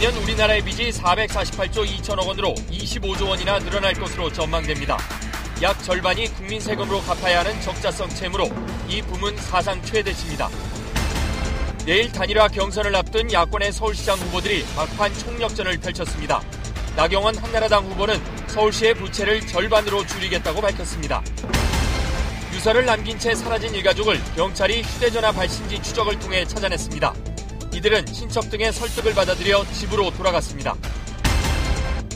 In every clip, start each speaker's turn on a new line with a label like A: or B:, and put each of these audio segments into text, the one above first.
A: 내년 우리나라의 빚이 448조 2천억 원으로 25조 원이나 늘어날 것으로 전망됩니다. 약 절반이 국민 세금으로 갚아야 하는 적자성 채무로 이 붐은 사상 최대치입니다. 내일 단일화 경선을 앞둔 야권의 서울시장 후보들이 막판 총력전을 펼쳤습니다. 나경원 한나라당 후보는 서울시의 부채를 절반으로 줄이겠다고 밝혔습니다. 유서를 남긴 채 사라진 일가족을 경찰이 휴대전화 발신지 추적을 통해 찾아냈습니다. 이들은 친척 등의 설득을 받아들여 집으로 돌아갔습니다.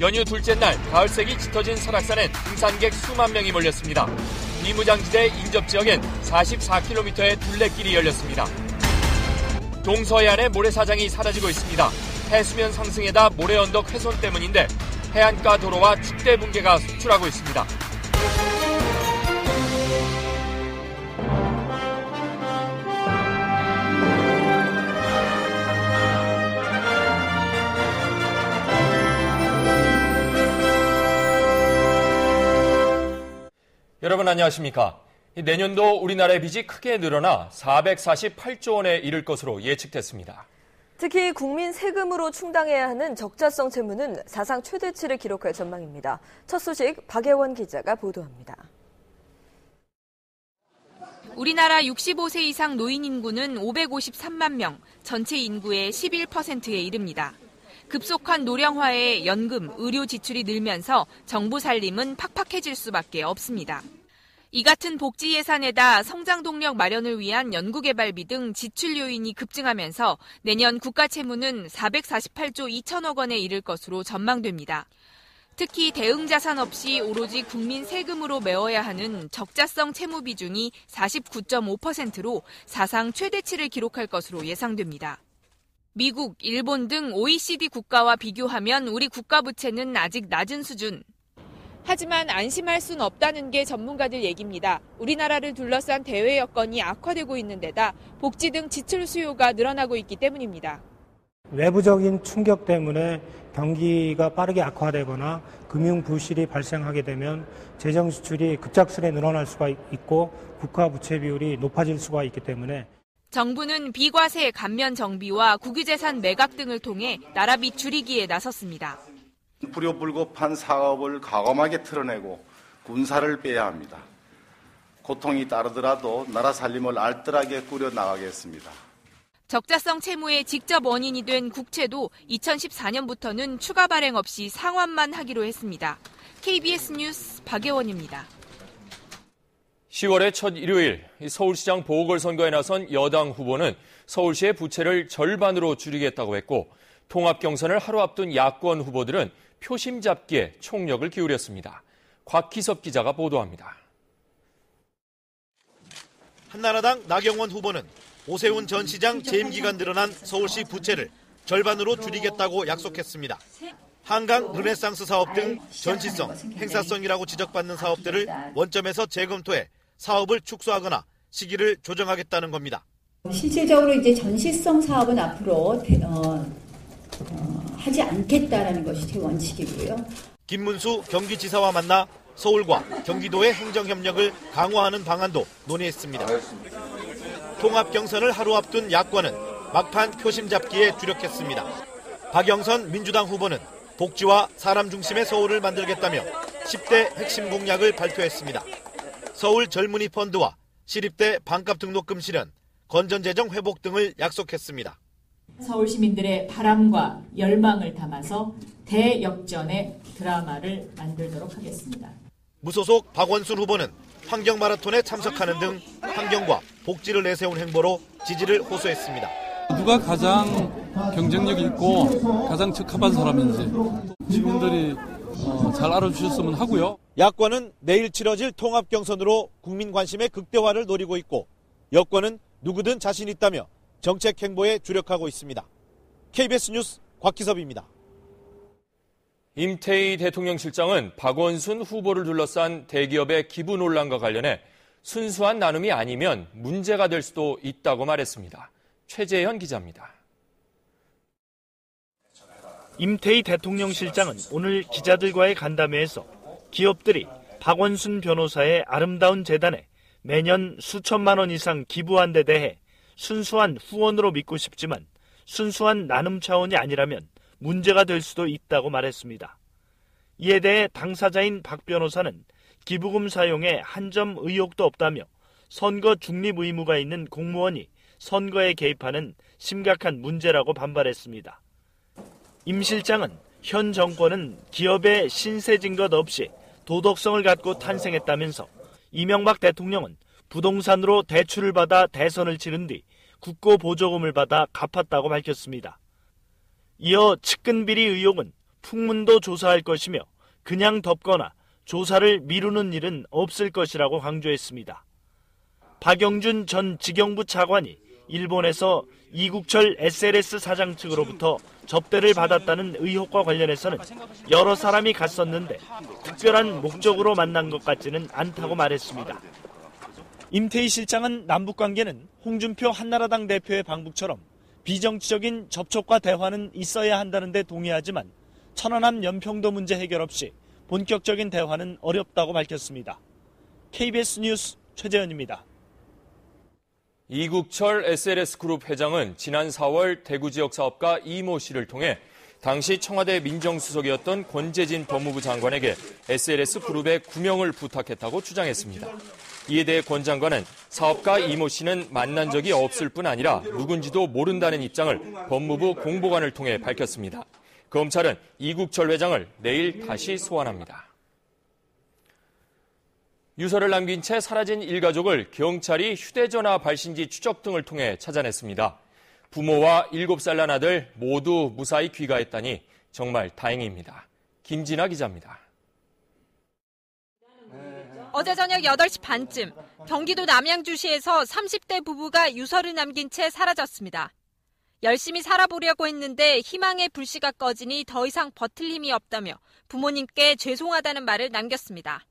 A: 연휴 둘째 날 가을색이 짙어진 설악산엔 등산객 수만 명이 몰렸습니다. 비무장지대 인접지역엔 44km의 둘레길이 열렸습니다. 동서해안의 모래사장이 사라지고 있습니다. 해수면 상승에다 모래언덕 훼손 때문인데 해안가 도로와 축대 붕괴가 속출하고 있습니다. 여러분 안녕하십니까? 내년도 우리나라의 빚이 크게 늘어나 448조 원에 이를 것으로 예측됐습니다.
B: 특히 국민 세금으로 충당해야 하는 적자성 채무는 사상 최대치를 기록할 전망입니다. 첫 소식 박예원 기자가 보도합니다.
C: 우리나라 65세 이상 노인 인구는 553만 명, 전체 인구의 11%에 이릅니다. 급속한 노령화에 연금, 의료 지출이 늘면서 정부 살림은 팍팍해질 수밖에 없습니다. 이 같은 복지 예산에다 성장 동력 마련을 위한 연구개발비 등 지출 요인이 급증하면서 내년 국가 채무는 448조 2천억 원에 이를 것으로 전망됩니다. 특히 대응 자산 없이 오로지 국민 세금으로 메워야 하는 적자성 채무 비중이 49.5%로 사상 최대치를 기록할 것으로 예상됩니다. 미국, 일본 등 OECD 국가와 비교하면 우리 국가 부채는 아직 낮은 수준. 하지만 안심할 순 없다는 게 전문가들 얘기입니다. 우리나라를 둘러싼 대외 여건이 악화되고 있는 데다 복지 등 지출 수요가 늘어나고 있기 때문입니다.
D: 외부적인 충격 때문에 경기가 빠르게 악화되거나 금융 부실이 발생하게 되면 재정 지출이 급작스레 늘어날 수가 있고 국가 부채 비율이 높아질 수가 있기 때문에
C: 정부는 비과세, 감면 정비와 국유재산 매각 등을 통해 나라빚 줄이기에 나섰습니다.
E: 불효불급한 사업을 과감하게 털어내고 군사를 빼야 합니다. 고통이 따르더라도 나라 살림을 알뜰하게 꾸려나가겠습니다.
C: 적자성 채무의 직접 원인이 된 국채도 2014년부터는 추가 발행 없이 상환만 하기로 했습니다. KBS 뉴스 박예원입니다.
A: 10월의 첫 일요일 서울시장 보궐선거에 나선 여당 후보는 서울시의 부채를 절반으로 줄이겠다고 했고 통합 경선을 하루 앞둔 야권 후보들은 표심 잡기에 총력을 기울였습니다. 곽희섭 기자가 보도합니다.
F: 한나라당 나경원 후보는 오세훈 전 시장 재임 기간 늘어난 서울시 부채를 절반으로 줄이겠다고 약속했습니다. 한강 르네상스 사업 등 전시성, 행사성이라고 지적받는 사업들을 원점에서 재검토해 사업을 축소하거나 시기를 조정하겠다는 겁니다.
G: 실질적으로 이제 전시성 사업은 앞으로 하지 않겠다라는 것이 제 원칙이고요.
F: 김문수 경기지사와 만나 서울과 경기도의 행정협력을 강화하는 방안도 논의했습니다. 통합 경선을 하루 앞둔 야권은 막판 표심 잡기에 주력했습니다. 박영선 민주당 후보는 복지와 사람 중심의 서울을 만들겠다며 10대 핵심 공약을 발표했습니다. 서울 젊은이 펀드와 시립대 반값 등록금 실현, 건전재정 회복 등을 약속했습니다.
H: 서울 시민들의 바람과 열망을 담아서 대역전의 드라마를 만들도록 하겠습니다.
F: 무소속 박원순 후보는 환경 마라톤에 참석하는 등 환경과 복지를 내세운 행보로 지지를 호소했습니다.
I: 누가 가장 경쟁력 있고 가장 적합한 사람인지 시민들이 잘 알아주셨으면 하고요.
F: 야권은 내일 치러질 통합 경선으로 국민 관심의 극대화를 노리고 있고 여권은 누구든 자신 있다며 정책 행보에 주력하고 있습니다. KBS 뉴스 곽기섭입니다.
A: 임태희 대통령실장은 박원순 후보를 둘러싼 대기업의 기부 논란과 관련해 순수한 나눔이 아니면 문제가 될 수도 있다고 말했습니다. 최재현 기자입니다.
J: 임태희 대통령실장은 오늘 기자들과의 간담회에서 기업들이 박원순 변호사의 아름다운 재단에 매년 수천만 원 이상 기부한 데 대해 순수한 후원으로 믿고 싶지만 순수한 나눔 차원이 아니라면 문제가 될 수도 있다고 말했습니다. 이에 대해 당사자인 박 변호사는 기부금 사용에 한 점 의혹도 없다며 선거 중립 의무가 있는 공무원이 선거에 개입하는 심각한 문제라고 반발했습니다. 임 실장은 현 정권은 기업에 신세진 것 없이 도덕성을 갖고 탄생했다면서 이명박 대통령은 부동산으로 대출을 받아 대선을 치른 뒤 국고 보조금을 받아 갚았다고 밝혔습니다. 이어 측근비리 의혹은 풍문도 조사할 것이며 그냥 덮거나 조사를 미루는 일은 없을 것이라고 강조했습니다. 박영준 전 지경부 차관이 일본에서 이국철 SLS 사장 측으로부터 접대를 받았다는 의혹과 관련해서는 여러 사람이 갔었는데 특별한 목적으로 만난 것 같지는 않다고 말했습니다. 임태희 실장은 남북관계는 홍준표 한나라당 대표의 방북처럼 비정치적인 접촉과 대화는 있어야 한다는 데 동의하지만 천안함 연평도 문제 해결 없이 본격적인 대화는 어렵다고 밝혔습니다. KBS 뉴스 최재현입니다.
A: 이국철 SLS그룹 회장은 지난 4월 대구 지역 사업가 이모 씨를 통해 당시 청와대 민정수석이었던 권재진 법무부 장관에게 SLS그룹의 구명을 부탁했다고 주장했습니다. 이에 대해 권 장관은 사업가 이모 씨는 만난 적이 없을 뿐 아니라 누군지도 모른다는 입장을 법무부 공보관을 통해 밝혔습니다. 검찰은 이국철 회장을 내일 다시 소환합니다. 유서를 남긴 채 사라진 일가족을 경찰이 휴대전화 발신지 추적 등을 통해 찾아냈습니다. 부모와 7살 난 아들 모두 무사히 귀가했다니 정말 다행입니다. 김진아 기자입니다.
C: 어제 저녁 8시 반쯤 경기도 남양주시에서 30대 부부가 유서를 남긴 채 사라졌습니다. 열심히 살아보려고 했는데 희망의 불씨가 꺼지니 더 이상 버틸 힘이 없다며 부모님께 죄송하다는 말을 남겼습니다.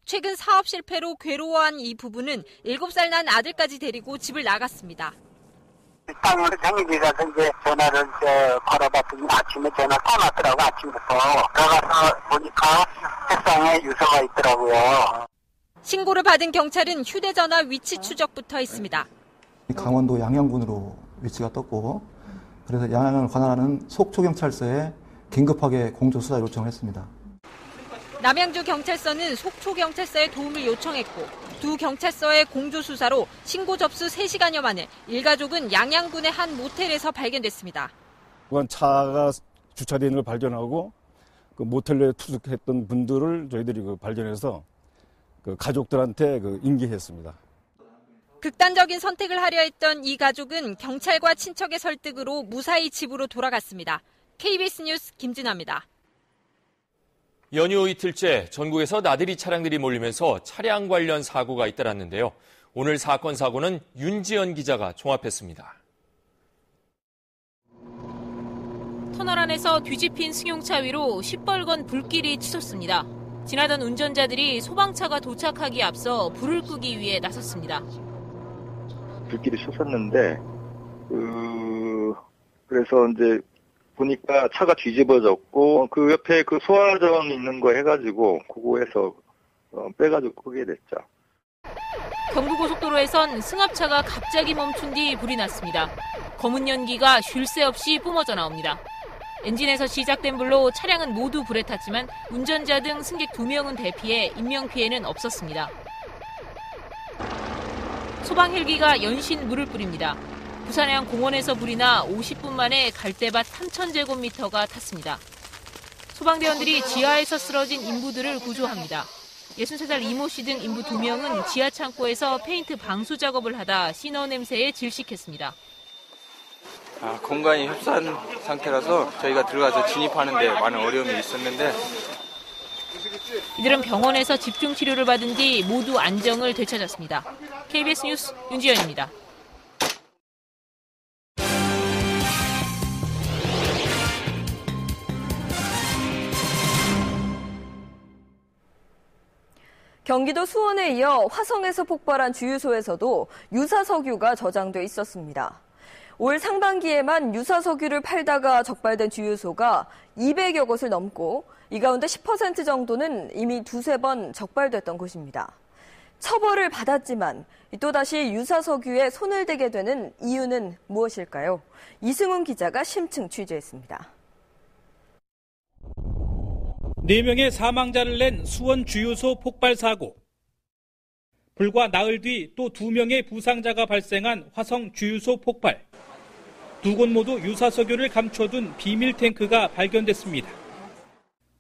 C: 최근 사업 실패로 괴로워한 이 부부는 7살 난 아들까지 데리고 집을 나갔습니다.
K: 땅으로 생일이라서 이제 전화를 걸어봤더니 아침에 전화 꺼놨더라고. 아침부터 들어가서 보니까 책상에 유서가 있더라고요.
C: 신고를 받은 경찰은 휴대전화 위치 추적부터 했습니다.
L: 강원도 양양군으로 위치가 떴고 그래서 양양을 관할하는 속초경찰서에 긴급하게 공조수사 요청을 했습니다.
C: 남양주 경찰서는 속초경찰서에 도움을 요청했고 두 경찰서의 공조수사로 신고 접수 3시간여 만에 일가족은 양양군의 한 모텔에서 발견됐습니다.
M: 차가 주차되어 있는 걸 발견하고 그 모텔에 투숙했던 분들을 저희들이 발견해서 가족들한테 인계했습니다.
C: 극단적인 선택을 하려 했던 이 가족은 경찰과 친척의 설득으로 무사히 집으로 돌아갔습니다. KBS 뉴스 김진아입니다.
A: 연휴 이틀째 전국에서 나들이 차량들이 몰리면서 차량 관련 사고가 잇따랐는데요. 오늘 사건 사고는 윤지연 기자가 종합했습니다.
C: 터널 안에서 뒤집힌 승용차 위로 시뻘건 불길이 치솟습니다. 지나던 운전자들이 소방차가 도착하기 앞서 불을 끄기 위해 나섰습니다.
N: 불길이 솟았는데 그래서 이제 보니까 차가 뒤집어졌고 그 옆에 그 소화전 있는 거 해가지고 그거에서 빼가지고 끄게 됐죠.
C: 경부고속도로에선 승합차가 갑자기 멈춘 뒤 불이 났습니다. 검은 연기가 쉴 새 없이 뿜어져 나옵니다. 엔진에서 시작된 불로 차량은 모두 불에 탔지만 운전자 등 승객 2명은 대피해 인명피해는 없었습니다. 소방 헬기가 연신 물을 뿌립니다. 부산의 한 공원에서 불이 나 50분 만에 갈대밭 3,000제곱미터가 탔습니다. 소방대원들이 지하에서 쓰러진 인부들을 구조합니다. 63살 이모 씨 등 인부 2명은 지하 창고에서 페인트 방수 작업을 하다 신어 냄새에 질식했습니다.
O: 공간이 협소한 상태라서 저희가 들어가서 진입하는 데 많은 어려움이 있었는데
C: 이들은 병원에서 집중 치료를 받은 뒤 모두 안정을 되찾았습니다. KBS 뉴스 윤지연입니다.
B: 경기도 수원에 이어 화성에서 폭발한 주유소에서도 유사석유가 저장돼 있었습니다. 올 상반기에만 유사석유를 팔다가 적발된 주유소가 200여 곳을 넘고 이 가운데 10% 정도는 이미 2-3번 적발됐던 곳입니다. 처벌을 받았지만 또다시 유사석유에 손을 대게 되는 이유는 무엇일까요? 이승훈 기자가 심층 취재했습니다.
P: 4명의 사망자를 낸 수원 주유소 폭발 사고. 불과 나흘 뒤 또 2명의 부상자가 발생한 화성 주유소 폭발. 두 곳 모두 유사석유를 감춰둔 비밀 탱크가 발견됐습니다.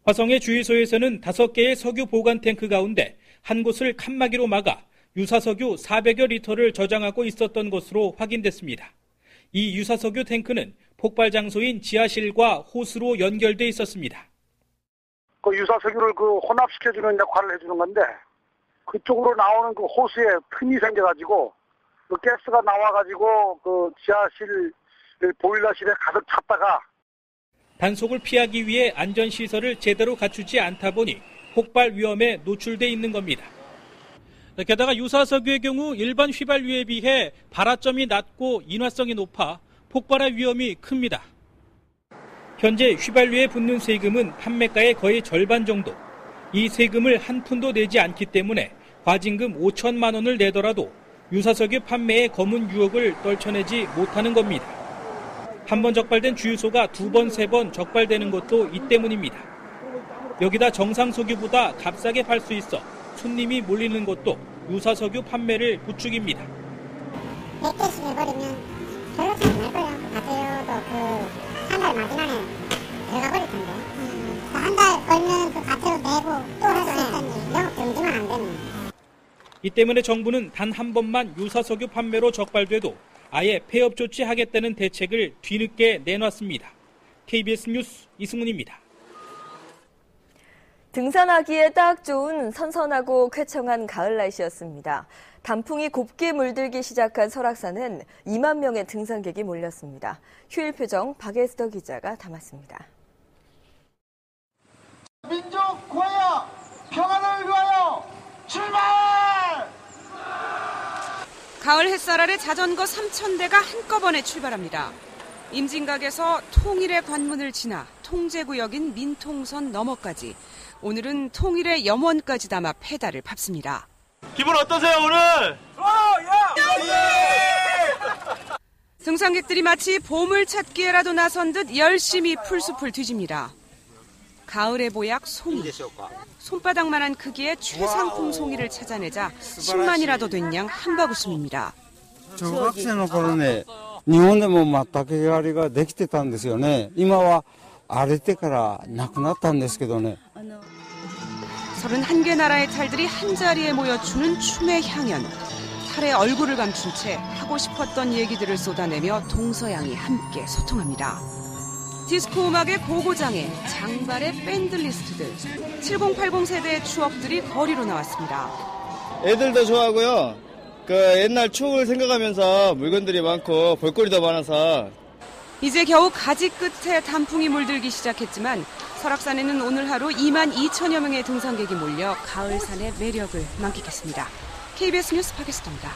P: 화성의 주유소에서는 5개의 석유 보관 탱크 가운데 한 곳을 칸막이로 막아 유사석유 400여 리터를 저장하고 있었던 것으로 확인됐습니다. 이 유사석유 탱크는 폭발 장소인 지하실과 호스로 연결돼 있었습니다.
Q: 그 유사석유를 혼합시켜주는 역할을 해주는 건데 그쪽으로 나오는 그 호스에 틈이 생겨가지고 그 가스가 나와가지고 그 지하실 보일러실에 가득 찼다가
P: 단속을 피하기 위해 안전시설을 제대로 갖추지 않다 보니 폭발 위험에 노출돼 있는 겁니다. 게다가 유사석유의 경우 일반 휘발유에 비해 발화점이 낮고 인화성이 높아 폭발할 위험이 큽니다. 현재 휘발유에 붙는 세금은 판매가의 거의 절반 정도. 이 세금을 한 푼도 내지 않기 때문에 과징금 5천만 원을 내더라도 유사석유 판매의 검은 유혹을 떨쳐내지 못하는 겁니다. 한 번 적발된 주유소가 2번, 3번 적발되는 것도 이 때문입니다. 여기다 정상 석유보다 값싸게 팔 수 있어 손님이 몰리는 것도 유사석유 판매를 부추깁니다.
R: 100개씩 해버리면 별로 차이 날 거예요. 가세요도 한 달 마지막에 들어가 버릴 텐데. 한 달 걸면 그 가세로 내고 또 할 수 있다니 영업 정지만 안 되면.
P: 이 때문에 정부는 단 한 번만 유사석유 판매로 적발돼도 아예 폐업 조치하겠다는 대책을 뒤늦게 내놨습니다. KBS 뉴스 이승훈입니다.
B: 등산하기에 딱 좋은 선선하고 쾌청한 가을 날씨였습니다. 단풍이 곱게 물들기 시작한 설악산은 2만 명의 등산객이 몰렸습니다. 휴일 표정 박에스더 기자가 담았습니다.
S: 민족 구하여 평안을 위하여 출발!
T: 가을 햇살 아래 자전거 3,000대가 한꺼번에 출발합니다. 임진각에서 통일의 관문을 지나 통제구역인 민통선 너머까지 오늘은 통일의 염원까지 담아 페달을 밟습니다.
J: 기분 어떠세요 오늘?
T: 등산객들이 마치 보물 찾기에라도 나선 듯 열심히 풀숲을 뒤집니다. 가을의 보약 송이. 손바닥만한 크기의 최상품 송이를 찾아내자 10만이라도 된 양 한바구음입니다.
U: 中学生の頃ね、日本でも竹狩りができてたんですよね。今は荒れてからなくなったんですけどね。
T: 31개 나라의 탈들이 한자리에 모여 추는 춤의 향연. 탈의 얼굴을 감춘 채 하고 싶었던 얘기들을 쏟아내며 동서양이 함께 소통합니다. 디스코 음악의 고고장애, 장발의 밴드리스트들, 7080 세대의 추억들이 거리로 나왔습니다.
V: 애들도 좋아하고요. 옛날 추억을 생각하면서 물건들이 많고 볼거리도 많아서.
T: 이제 겨우 가지 끝에 단풍이 물들기 시작했지만 설악산에는 오늘 하루 2만 2천여 명의 등산객이 몰려 가을산의 매력을 만끽했습니다. KBS 뉴스 박에스더입니다.